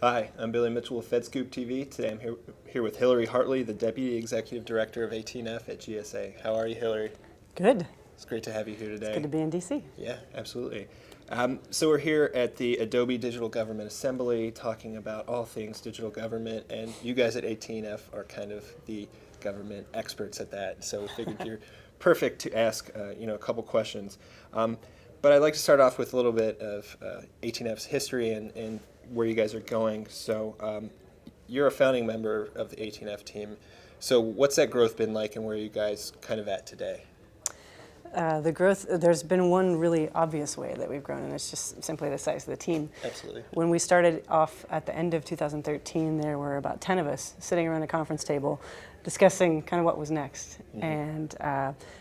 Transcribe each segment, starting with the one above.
Hi, I'm Billy Mitchell with FedScoop TV. Today I'm here with Hillary Hartley, the Deputy Executive Director of 18F at GSA. How are you, Hillary? Good. It's great to have you here today. It's good to be in DC. Yeah, absolutely. So we're here at the Adobe Digital Government Assembly talking about all things digital government, and you guys at 18F are kind of the government experts at that, so we figured you're perfect to ask a couple questions. But I'd like to start off with a little bit of 18F's history and where you guys are going. So you're a founding member of the 18F team. So what's that growth been like, and where are you guys kind of at today? The growth, there's been one really obvious way that we've grown, and it's just simply the size of the team. Absolutely. When we started off at the end of 2013, there were about 10 of us sitting around a conference table discussing kind of what was next, and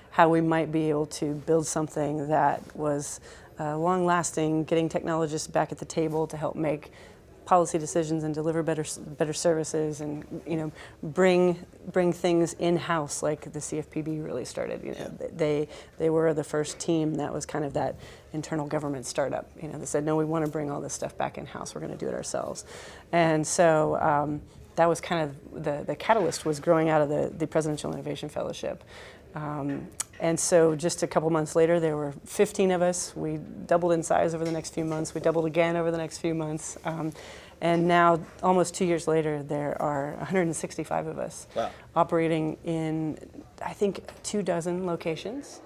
how we might be able to build something that was long-lasting, getting technologists back at the table to help make policy decisions and deliver better services, and bring things in-house like the CFPB really started. They were the first team that was kind of that internal government startup. They said, no, we want to bring all this stuff back in-house. We're going to do it ourselves. And so that was kind of the catalyst, was growing out of the Presidential Innovation Fellowship. And so just a couple months later, there were 15 of us. We doubled in size over the next few months. We doubled again over the next few months. And now, almost 2 years later, there are 165 of us. Wow. Operating in, I think, 24 locations.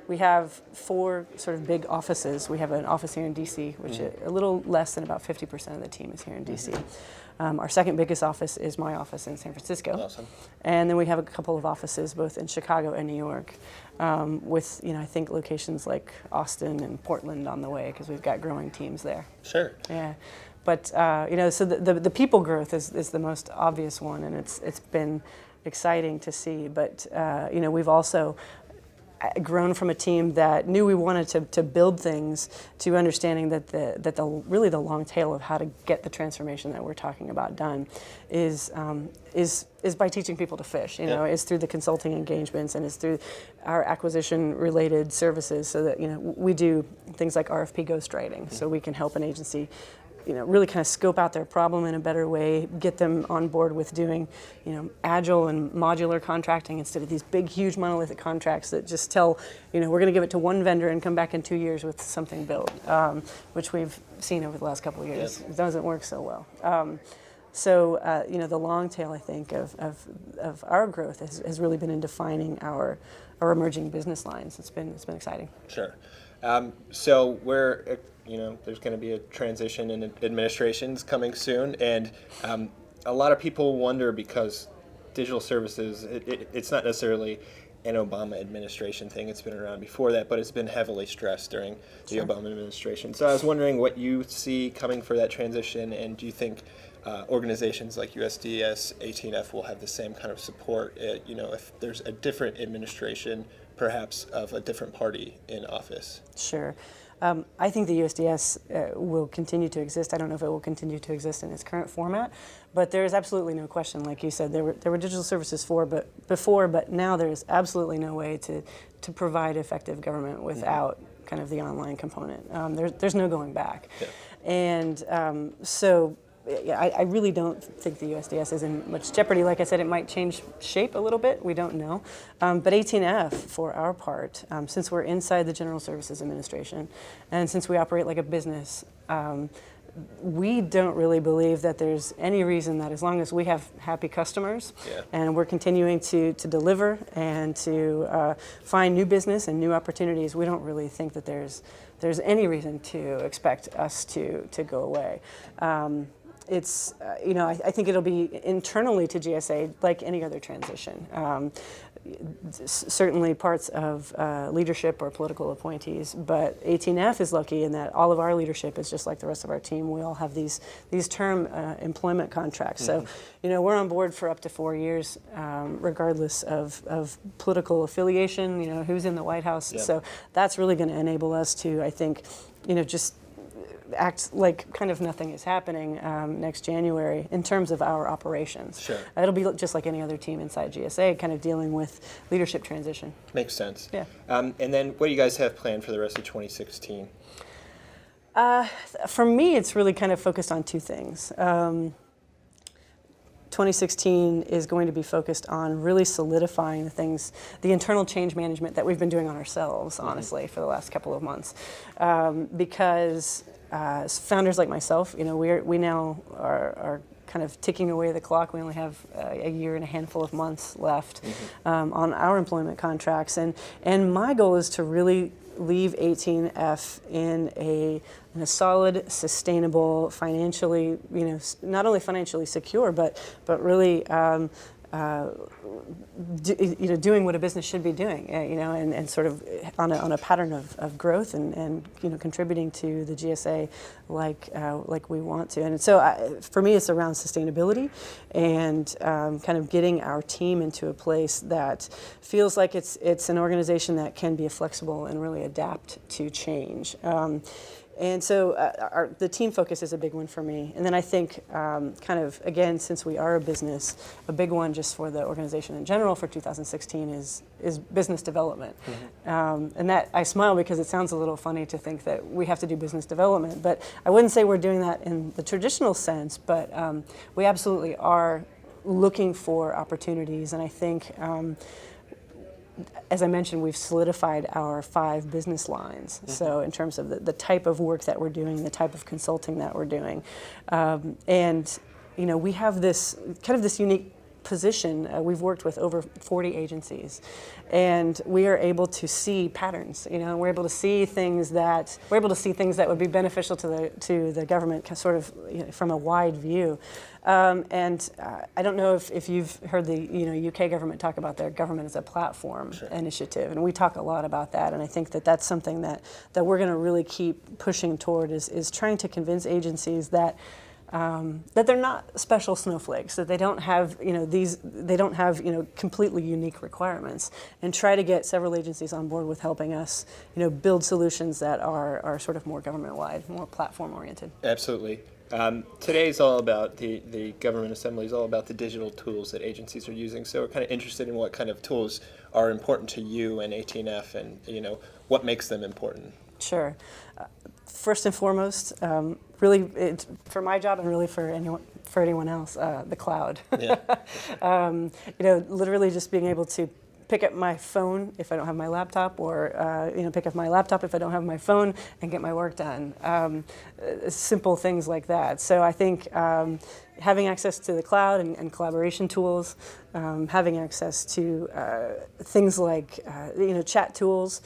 We have 4 sort of big offices. We have an office here in DC, which is a little less than about 50% of the team is here in DC. Our second biggest office is my office in San Francisco. Awesome. And then we have a couple of offices both in Chicago and New York, with I think locations like Austin and Portland on the way, because we've got growing teams there. Sure. Yeah. But so the people growth is the most obvious one, and it's been exciting to see. But we've also grown from a team that knew we wanted to build things, to understanding that the long tail of how to get the transformation that we're talking about done is by teaching people to fish. Is through the consulting engagements, and is through our acquisition related services, so that we do things like RFP ghostwriting, so we can help an agency really kind of scope out their problem in a better way, get them on board with doing, agile and modular contracting instead of these big, huge monolithic contracts that just tell, we're going to give it to one vendor and come back in 2 years with something built, which we've seen over the last couple of years. Yep. It doesn't work so well. So the long tail, I think, of our growth has really been in defining our emerging business lines. It's been exciting. Sure. So we're there's going to be a transition in administrations coming soon, and a lot of people wonder, because digital services, it's not necessarily an Obama administration thing. It's been around before that, but it's been heavily stressed during the Obama administration. So I was wondering what you see coming for that transition, and do you think organizations like USDS, 18F will have the same kind of support, if there's a different administration, perhaps of a different party in office? Sure. I think the USDS will continue to exist. I don't know if it will continue to exist in its current format, but there is absolutely no question. Like you said, there were digital services before, but now there is absolutely no way to provide effective government without kind of the online component. There's no going back. Yeah. And so I really don't think the USDS is in much jeopardy. Like I said, it might change shape a little bit. We don't know. But 18F, for our part, since we're inside the General Services Administration, and since we operate like a business, we don't really believe that there's any reason that, as long as we have happy customers, and we're continuing to deliver and to find new business and new opportunities, we don't really think that there's any reason to expect us to go away. It's, I think it'll be internally to GSA like any other transition. Certainly parts of leadership or political appointees, but 18F is lucky in that all of our leadership is just like the rest of our team. We all have these term employment contracts. So, we're on board for up to 4 years, regardless of political affiliation, who's in the White House. Yep. So that's really going to enable us to, I think, just act like kind of nothing is happening next January in terms of our operations. Sure. It'll be just like any other team inside GSA, kind of dealing with leadership transition. Makes sense. Yeah. And then what do you guys have planned for the rest of 2016? For me, it's really kind of focused on two things. 2016 is going to be focused on really solidifying the internal change management that we've been doing on ourselves, honestly, for the last couple of months. Because founders like myself, we now are kind of ticking away the clock. We only have a year and a handful of months left on our employment contracts, and my goal is to really leave 18F in a solid, sustainable, financially, not only financially secure, but really doing what a business should be doing, and sort of on a pattern of growth and contributing to the GSA like we want to. And so for me, it's around sustainability and kind of getting our team into a place that feels like it's an organization that can be flexible and really adapt to change. And so the team focus is a big one for me. And then I think kind of, again, since we are a business, a big one just for the organization in general for 2016 is business development. And that, I smile because it sounds a little funny to think that we have to do business development. But I wouldn't say we're doing that in the traditional sense, but we absolutely are looking for opportunities. And I think as I mentioned, we've solidified our 5 business lines. So in terms of the type of work that we're doing, the type of consulting that we're doing. And we have this unique position. We've worked with over 40 agencies, and we are able to see patterns. We're able to see things that would be beneficial to the government, sort of from a wide view. And I don't know if you've heard the UK government talk about their government as a platform initiative, and we talk a lot about that. And I think that's something that we're going to really keep pushing toward is trying to convince agencies that they're not special snowflakes, that they don't have completely unique requirements, and try to get several agencies on board with helping us build solutions that are sort of more government-wide, more platform-oriented. Absolutely. Today's all about the government assembly is all about the digital tools that agencies are using. So we're kind of interested in what kind of tools are important to you and 18F, and what makes them important. Sure. First and foremost, really, for my job and really for anyone else, the cloud. Yeah. Literally just being able to pick up my phone if I don't have my laptop, or pick up my laptop if I don't have my phone, and get my work done. Simple things like that. So I think having access to the cloud and collaboration tools, having access to things like chat tools,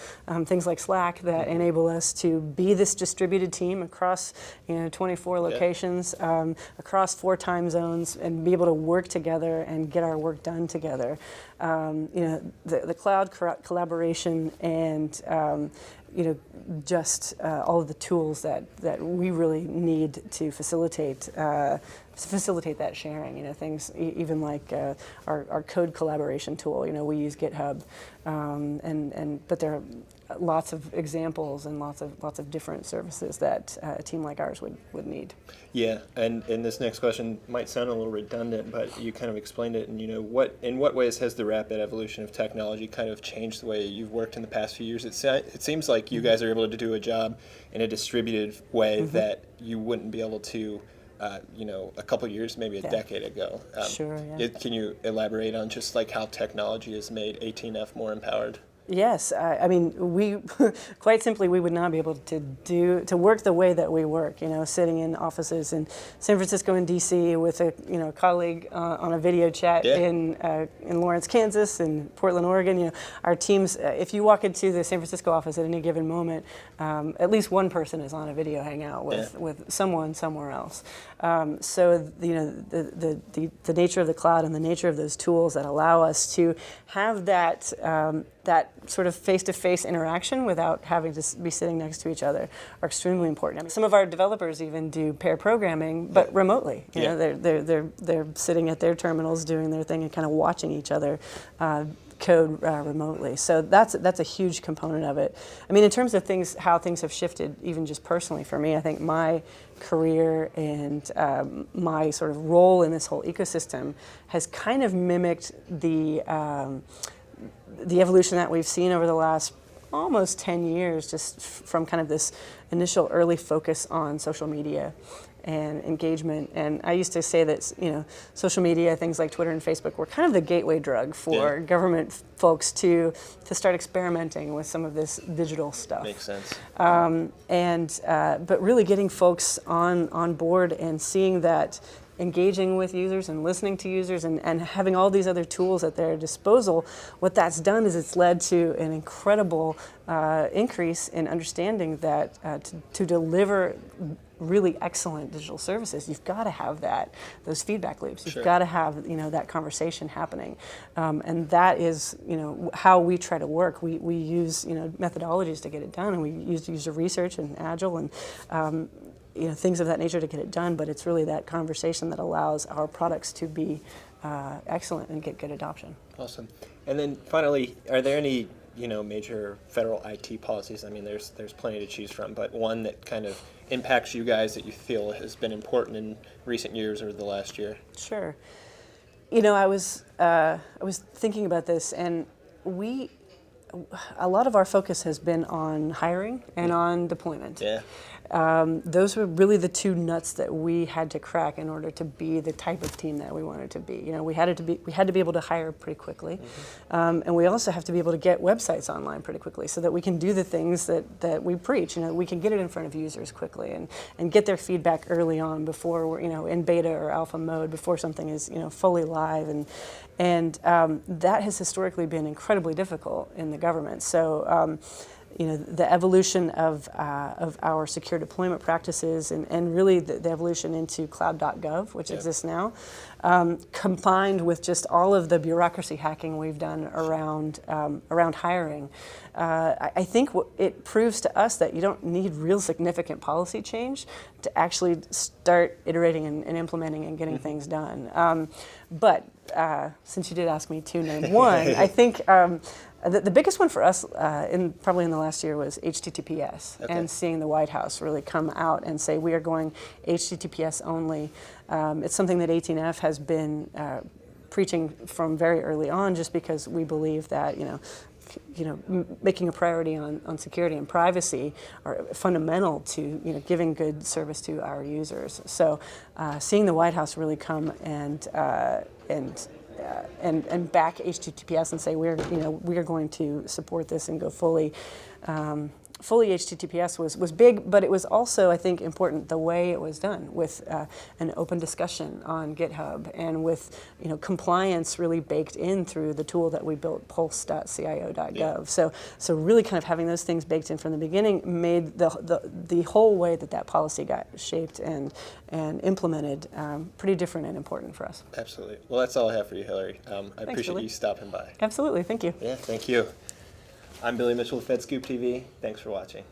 things like Slack that enable us to be this distributed team across 24 locations, across 4 time zones, and be able to work together and get our work done together. The cloud collaboration and just all of the tools that we really need to facilitate that sharing. Things even like our code collaboration tool. We use GitHub, but there are lots of examples and lots of different services that a team like ours would need. Yeah, and this next question might sound a little redundant, but you kind of explained it. And in what ways has the rapid evolution of technology kind of changed the way you've worked in the past few years? It seems like you guys are able to do a job in a distributed way that you wouldn't be able to a couple years, maybe a decade ago. Sure, yeah. Can you elaborate on just like how technology has made 18F more empowered? Yes, I mean, we quite simply we would not be able to work the way that we work. Sitting in offices in San Francisco and D.C. with a colleague on a video chat in Lawrence, Kansas, and Portland, Oregon. Our teams. If you walk into the San Francisco office at any given moment, at least one person is on a video hangout with someone somewhere else. So the nature of the cloud and the nature of those tools that allow us to have that sort of face-to-face interaction without having to be sitting next to each other are extremely important. I mean, some of our developers even do pair programming, but remotely. They're sitting at their terminals doing their thing and kind of watching each other code remotely. So that's a huge component of it. I mean, in terms of how things have shifted, even just personally for me, I think my career and my sort of role in this whole ecosystem has kind of mimicked the evolution that we've seen over the last almost 10 years, just from kind of this initial early focus on social media and engagement. And I used to say that, social media, things like Twitter and Facebook, were kind of the gateway drug for government folks to start experimenting with some of this digital stuff. Makes sense. But really getting folks on board and seeing that engaging with users and listening to users and having all these other tools at their disposal, what that's done is it's led to an incredible increase in understanding that to deliver really excellent digital services, you've got to have those feedback loops. You've got to have that conversation happening, and that is how we try to work. We use methodologies to get it done, and we use user research and Agile and things of that nature to get it done. But it's really that conversation that allows our products to be excellent and get good adoption. Awesome. And then finally, are there any major federal IT policies? I mean, there's plenty to choose from, but one that kind of impacts you guys that you feel has been important in recent years or the last year? Sure. I was thinking about this, and a lot of our focus has been on hiring and on deployment. Yeah. Those were really the two nuts that we had to crack in order to be the type of team that we wanted to be. We had to be able to hire pretty quickly, and we also have to be able to get websites online pretty quickly so that we can do the things that we preach. We can get it in front of users quickly and get their feedback early on before we're in beta or alpha mode, before something is fully live, and that has historically been incredibly difficult in the government. So. The evolution of our secure deployment practices and really the evolution into cloud.gov, which exists now, combined with just all of the bureaucracy hacking we've done around hiring, I think it proves to us that you don't need real significant policy change to actually start iterating and implementing and getting things done. But since you did ask me to name one, I think the biggest one for us, probably in the last year, was HTTPS, and seeing the White House really come out and say we are going HTTPS only. It's something that 18F has been preaching from very early on, just because we believe that making a priority on security and privacy are fundamental to giving good service to our users. So seeing the White House really come and back HTTPS and say we are going to support this and go fully HTTPS was big, but it was also, I think, important the way it was done, with an open discussion on GitHub and with compliance really baked in through the tool that we built, pulse.cio.gov. Yeah. So really kind of having those things baked in from the beginning made the whole way that policy got shaped and implemented pretty different and important for us. Absolutely. Well, that's all I have for you, Hillary. I appreciate you stopping by. Absolutely. Thank you. Yeah, thank you. I'm Billy Mitchell with FedScoop TV. Thanks for watching.